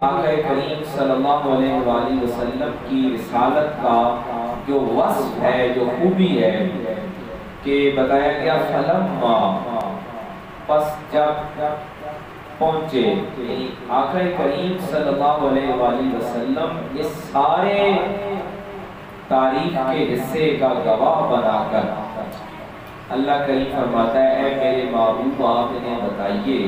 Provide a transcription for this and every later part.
آقا کریم صلی اللہ علیہ وآلہ وسلم کی رسالت کا جو وصف ہے، جو خوبی ہے کہ بتایا گیا فلما، پس جب پہنچے، یعنی آقا کریم صلی اللہ علیہ وآلہ وسلم اس سارے تاریخ کے حصے کا گواہ بنا کر اللہ کریم فرماتا ہے اے میرے محبوب آپ انہیں بتائیے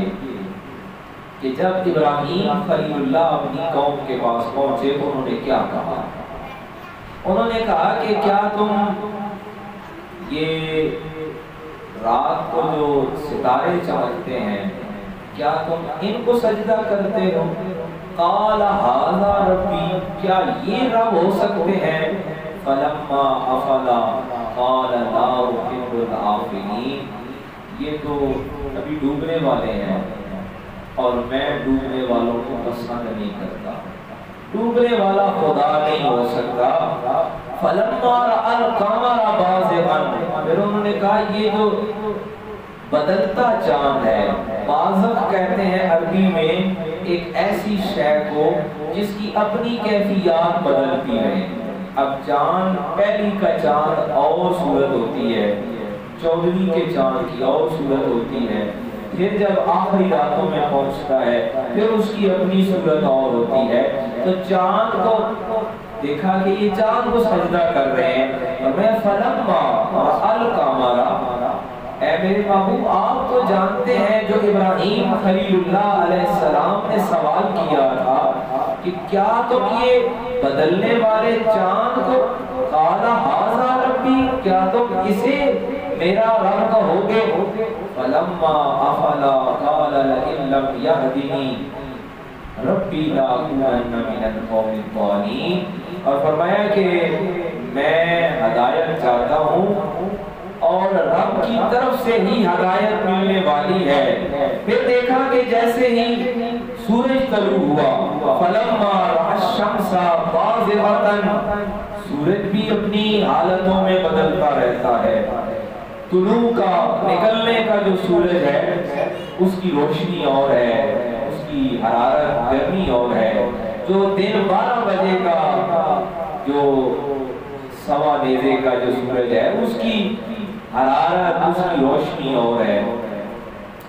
کہ جب ابراہیم خلیل اللہ اپنی قوم کے پاس پہنچے تو انہوں نے کیا کہا۔ انہوں نے کہا کہ کیا تم یہ رات کو جو ستارے چمکتے ہیں کیا تم ان کو سجدہ کرتے ہو؟ قال ھذا ربی، کیا یہ رب ہو سکتے ہیں؟ فلما افلا قال لا احب الآفلین، یہ تو ابھی ڈوبنے والے ہیں اور میں ڈوبنے والوں کو پسند نہیں کرتا، ڈوبنے والا خدا نہیں ہو سکتا۔ فلما رأى القمر بازغا، پھر انہوں نے کہا یہ جو بدلتا چاند ہے، بازغ کہتے ہیں عربی میں ایک ایسی شے کو جس کی اپنی کیفیات بدلتی رہے۔ اب چاند پہلی کا چاند اور صورت ہوتی ہے، 14ویں کے چاند کی اور صورت ہوتی ہے، پھر جب آخری راتوں میں پہنچتا ہے پھر اس کی اپنی صورت اور ہوتی ہے۔ تو چاند کو دیکھا کہ یہ چاند کو سجدہ کر رہے ہیں، اور میں فلما القمر، اے میرے محبوب آپ تو جانتے ہیں جو ابراہیم خلیل اللہ علیہ السلام نے سوال کیا تھا کہ کیا تم یہ بدلنے والے چاند کو، قال ھذا ربی، کیا تم اسے میرا رب کہوگے؟ فلما افلا قال لئن لم يهدنی ربی لاکونن من القوم الضالین، اور فرمایا کہ میں ہدایت چاہتا ہوں اور رب کی طرف سے ہی ہدایت ملنے والی ہے۔ پھر دیکھا کہ جیسے ہی سورج طلوع ہوا، فلما رأى الشمس بازغة، سورج بھی اپنی حالتوں میں بدلتا رہتا ہے، طلوع کا نکلنے کا جو سورج ہے اس کی روشنی اور ہے، اس کی حرارت گرمی اور ہے، جو دن 12 بجے کا جو سوا نیزے کا جو سورج ہے اس کی حرارت، اس کی روشنی اور ہے،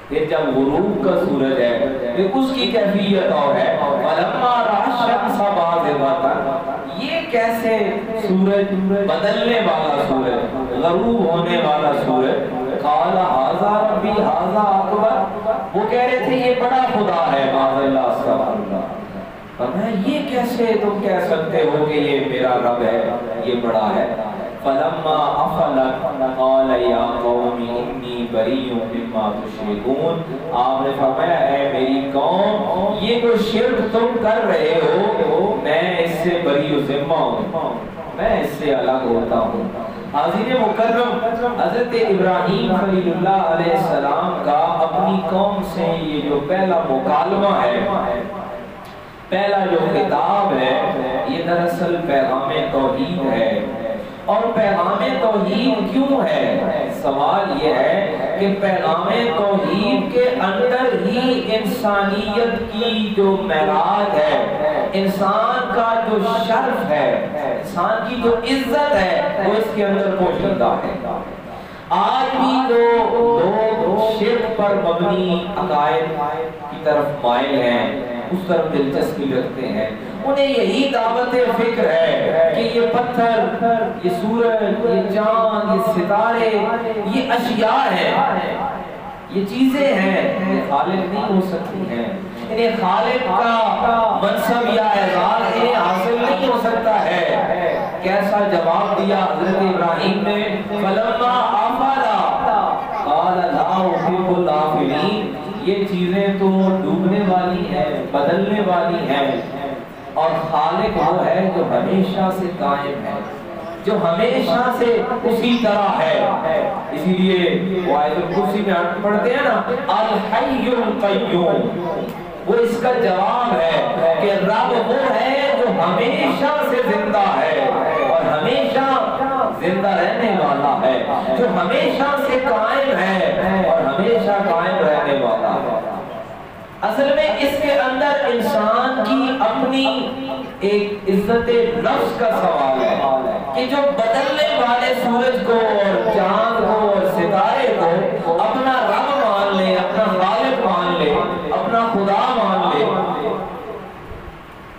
پھر جب غروب کا سورج ہے پھر اس کی کیفیت اور ہے۔ فلما رأى الشمس بازغة، یہ کیسے سورج بدلنے والا سورج، غروب ہونے والا سورج، قال ھذا ربی ھذا اکبر، وہ کہہ رہے تھے یہ بڑا خدا ہے، معاذ اللہ استغفر اللہ، فرمایا یہ کیسے تم کہہ سکتے ہو کہ یہ میرا رب ہے، یہ بڑا ہے۔ فلما افلت قال یا قوم انی بریء مما تشرکون، آپ نے فرمایا اے میری قوم یہ جو شرک تم کر رہے ہو میں اس سے بری و ذمہ ہوں، میں اس سے الگ ہوتا ہوں۔ حاضرین مکرم، حضرت ابراہیم خلیل اللہ علیہ السلام کا اپنی قوم سے یہ جو پہلا مکالمہ ہے، پہلا جو خطاب ہے، یہ دراصل پیغام توحید ہے۔ اور پیغام توحید کیوں ہے؟ سوال یہ ہے کہ پیغام توحید کے اندر ہی انسانیت کی جو معراج ہے، انسان کا جو شرف ہے، انسان کی جو عزت ہے وہ اس کے اندر پوشیدہ ہے۔ آج بھی جو لوگ شرک پر مبنی عقائد کی طرف مائل ہیں، اس طرف دلچسپی رکھتے ہیں، انہیں یہی دعوت فکر ہے کہ یہ پتھر، یہ سورج، یہ چاند، یہ ستارے، یہ اشیاء ہیں، یہ چیزیں ہیں، یہ خالق نہیں ہو سکتی ہیں، انہیں خالق کا منصب یا اعزاز انہیں حاصل نہیں ہو سکتا ہے۔ کیسا جواب دیا حضرت ابراہیم نے؟ فلما افلا قال لا احب الآفلین، یہ چیزیں تو ڈوبنے والی ہیں، بدلنے والی ہیں، اور خالق وہ ہے جو ہمیشہ سے قائم ہے، جو ہمیشہ سے اسی طرح ہے۔ اسی لیے وہ آیت الکرسی میں پڑھتے ہیں نا الحی القیوم، وہ اس کا جواب ہے کہ رب وہ ہے جو ہمیشہ سے زندہ ہے اور ہمیشہ زندہ رہنے والا ہے، جو ہمیشہ سے قائم ہے اور ہمیشہ قائم رہنے والا ہے۔ اصل میں اس کے اندر انسان کی اپنی ایک عزت نفس کا سوال ہے کہ جو بدلنے والے سورج کو اور چاند کو اور ستارے کو اپنا رب مان لے، اپنا خالق مان لے، اپنا خدا مان لے،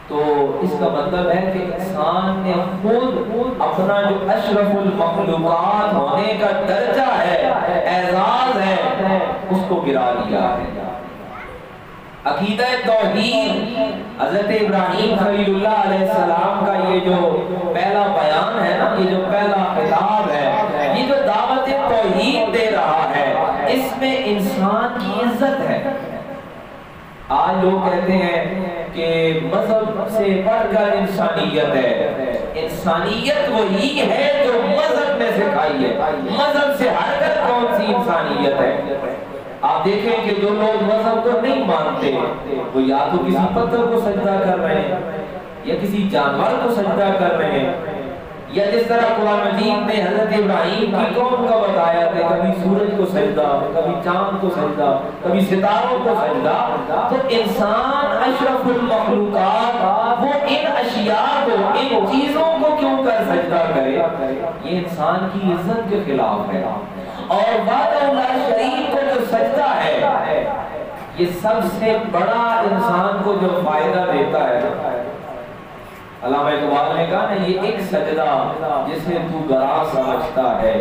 تو اس کا مطلب ہے کہ انسان نے خود اپنا جو اشرف المخلوقات ہونے کا درجہ ہے، اعزاز ہے، اس کو گرا دیا ہے۔ عقیدہ توحید حضرت ابراہیم خلیل اللہ علیہ السلام کا یہ جو پہلا بیان ہے نا، یہ جو پہلا خطاب ہے، یہ جو دعوت توحید دے رہا ہے، اس میں انسان کی عزت ہے۔ آج لوگ کہتے ہیں کہ مذہب سے بڑھ کر انسانیت ہے۔ انسانیت وہی ہے جو مذہب نے سکھائی ہے، مذہب سے ہٹ کر کون سی انسانیت ہے؟ آپ دیکھیں کہ جو لوگ مذہب کو نہیں مانتے وہ یا تو کسی پتھر کو سجدہ کر رہے ہیں، یا کسی جانور کو سجدہ کر رہے ہیں، یا جس طرح قرآن مجید نے حضرت ابراہیم کی قوم کا بتایا کہ کبھی سورج کو سجدہ، کبھی چاند کو سجدہ، کبھی ستاروں کو سجدہ۔ تو انسان اشرف المخلوقات وہ ان اشیاء کو، ان چیزوں کو کیوں کر سجدہ کرے؟ یہ انسان کی عزت کے خلاف ہے۔ اور وحدہ لا شریک کو جو سجدہ ہے، یہ سب سے بڑا انسان کو جو فائدہ دیتا ہے، علامہ اقبال نے کہا نا، یہ ایک سجدہ جسے تو گراں سمجھتا ہے،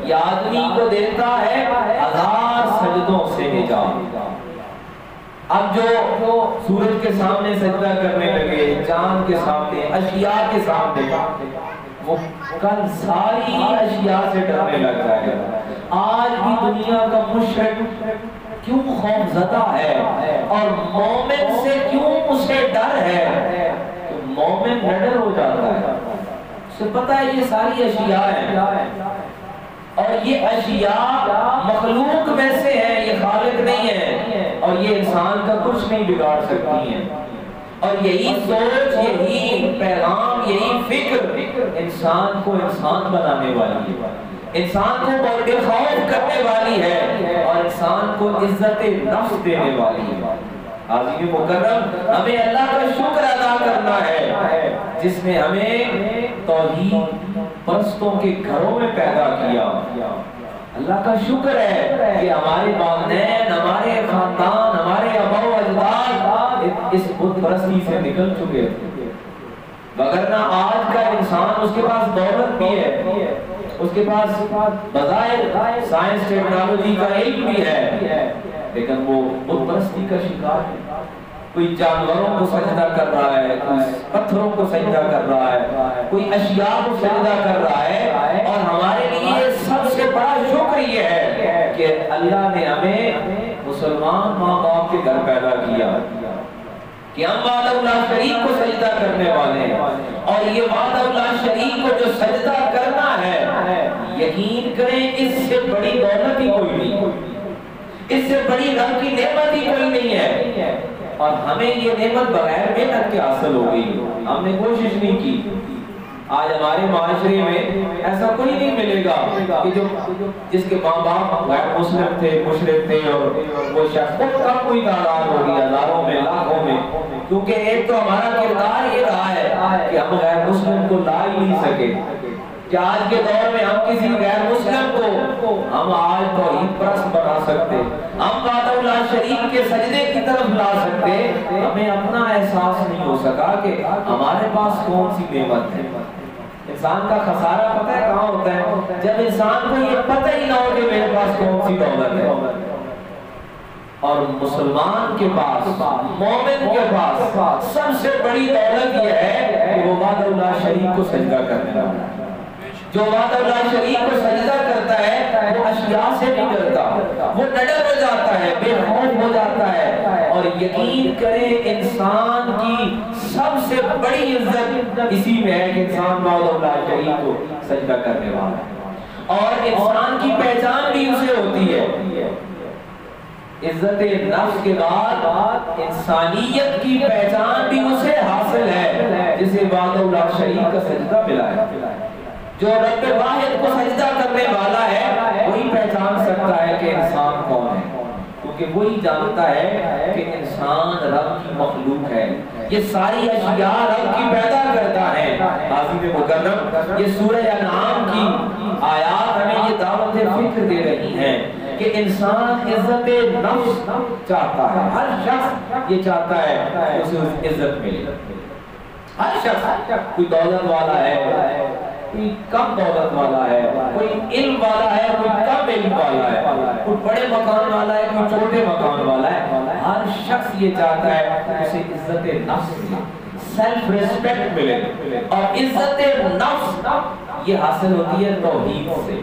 یہ آدمی کو دیتا ہے 1000 سجدوں سے نجات۔ اب جو سورج کے سامنے سجدہ کرنے لگے، چاند کے سامنے، اشیاء کے سامنے، وہ کل ساری اشیاء سے ڈرنے لگ جائے گا۔ آج بھی دنیا کا مشرک کیوں خوف زدہ ہے اور مومن سے کیوں اسے ڈر ہے؟ مومن نڈر ہو جاتا ہے، اسے پتا ہے یہ ساری اشیاء ہیں اور یہ اشیاء مخلوق میں سے ہیں، یہ خالق نہیں ہے، اور یہ انسان کا کچھ نہیں بگاڑ سکتی ہیں۔ اور یہی سوچ، یہی پیغام، یہی فکر انسان کو انسان بنانے والی ہے، انسان کو بے خوف کرنے والی ہے، اور انسان کو عزت نفس دینے والی ہے۔ حاضرین مکرم، ہمیں اللہ کا شکر ادا کرنا ہے جس نے ہمیں توحید پرستوں کے گھروں میں پیدا کیا۔ اللہ کا شکر ہے کہ ہمارے والدین، ہمارے خاندان، ہمارے آبا و اجداد اس بت پرستی سے نکل چکے تھے، وگرنہ آج کا انسان، اس کے پاس دولت بھی ہے، اس کے پاس بظاہر سائنس ٹیکنالوجی کا علم بھی ہے، لیکن وہ بت پرستی کا شکار ہے۔ کوئی جانوروں کو سجدہ کر رہا ہے، کوئی پتھروں کو سجدہ کر رہا ہے، کوئی اشیاء کو سجدہ کر رہا ہے۔ اور ہمارے لیے سب سے بڑا شکر یہ ہے کہ اللہ نے ہمیں مسلمان ماں باپ کے گھر پیدا کیا کہ ہم وحدہ لا شریک کو سجدہ کرنے والے ہیں، اور یہ وحدہ لا شریک کو جو سجدہ کرنا ہے، یقین کریں اس سے بڑی دولت ہی کوئی نہیں، اس سے بڑی رب کی نعمت ہی کوئی نہیں ہے۔ اور ہمیں یہ نعمت بغیر محنت کے حاصل ہو گئی، ہم نے کوشش نہیں کی۔ آج ہمارے معاشرے میں ایسا کوئی نہیں ملے گا کہ جس کے ماں باپ غیر مسلم تھے، مشرک تھے، اور وہ شخص خود کا کوئی ناراض ہو گیا ہزاروں میں، لاکھوں میں، کیونکہ ایک تو ہمارا کردار یہ رہا ہے کہ ہم غیر مسلم کو لا ہی نہیں سکے۔ کہ آج کے دور میں ہم کسی غیر مسلم کو ہم آج توحید پرست بنا سکتے، ہم وحدہ لا شریک کے سجدے کی طرف لا سکتے، ہمیں اپنا احساس نہیں ہو سکا کہ ہمارے پاس کون سی نعمت ہے۔ انسان کا خسارہ پتہ ہے کہاں ہوتا ہے؟ جب انسان کو یہ پتہ ہی نہ ہو کہ میرے پاس کون سی دولت ہے۔ اور مسلمان کے پاس، مومن کے پاس سب سے بڑی دولت یہ ہے کہ وہ وحدہ لا شریک کو سجدہ کرنے والا ہے۔ جو وحدہ لا شریک کو سجدہ کرتا ہے وہ اشیاء سے نہیں ڈرتا، وہ نڈر ہو جاتا ہے، بے خوف ہو جاتا ہے۔ اور یقین کریں انسان کی سب سے بڑی عزت اسی میں ہے کہ انسان وحدہ لا شریک کو سجدہ کرنے والا ہے، اور انسان کی پہچان بھی اسے ہوتی ہے۔ عزت نفس کے بعد انسانیت کی پہچان بھی اسے حاصل ہے جسے وحدہ لا شریک کا سجدہ ملا ہے۔ جو رب واحد کو سجدہ کرنے والا ہے وہی پہچان سکتا ہے کہ انسان کون ہے۔ کیونکہ وہی جانتا ہے کہ انسان رب کی مخلوق ہے، یہ ساری اشیاء رب کی پیدا کرتا ہے۔ عزیز مکرم، یہ سورہ انعام کی آیات ہمیں یہ دعوت فکر دے رہی ہیں کہ انسان عزت نفس چاہتا ہے، ہر شخص یہ چاہتا ہے کہ اسے عزت ملے۔ ہر شخص، کوئی دولت والا ہے، کوئی کم دولت والا ہے، کوئی علم والا ہے، کوئی کم علم والا ہے، کوئی بڑے مکان والا ہے، کوئی چھوٹے مکان والا ہے، ہر شخص یہ چاہتا ہے کہ اسے عزت نفس ملے، سیلف ریسپیکٹ ملے۔ اور عزت نفس یہ حاصل ہوتی ہے توحید سے،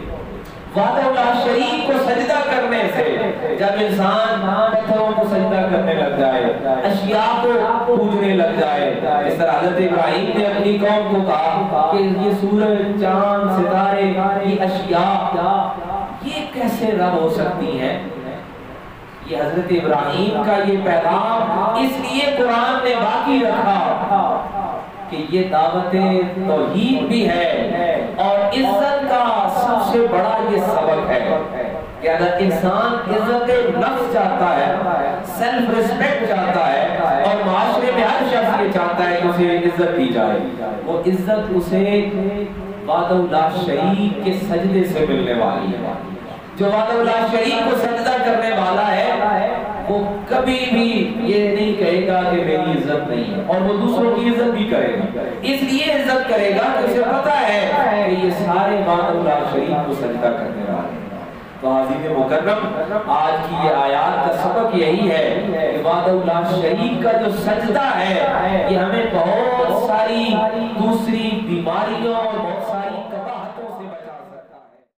وحدہ لا شریک کو سجدہ کرنے سے۔ جب انسان پتھروں کو سجدہ کرنے لگ جائے، اشیاء کو پوجنے لگ جائے، اس طرح حضرت ابراہیم نے اپنی قوم کو کہا کہ یہ سورج، چاند، ستارے، یہ اشیاء یہ کیسے رب ہو سکتی ہیں؟ یہ حضرت ابراہیم کا یہ پیغام اس لیے قرآن نے باقی رکھا کہ یہ دعوت توحید بھی ہے اور عزت کا سب سے بڑا یہ سبق ہے کہ اگر انسان عزت نفس چاہتا ہے، سیلف ریسپیکٹ چاہتا ہے، اور معاشرے میں ہر شخص یہ چاہتا ہے کہ اسے عزت دی جائے، وہ عزت اسے وحدہ لا شریک کے سجدے سے ملنے والی ہے۔ جو وحدہ لا شریک کو سجدہ کرنے والا ہے وہ کبھی بھی یہ نہیں کہے گا کہ میری عزت نہیں ہے، اور وہ دوسروں کی عزت بھی کرے گا، اس لیے عزت کرے گا کہ اسے پتا ہے کہ یہ سارے وحدہ لا شریک کو سجدہ کرنے والے ہیں۔ تو عزیز مکرم، آج کی یہ آیات کا سبق یہی ہے کہ وحدہ لا شریک کا جو سجدہ ہے یہ ہمیں بہت ساری دوسری بیماریوں اور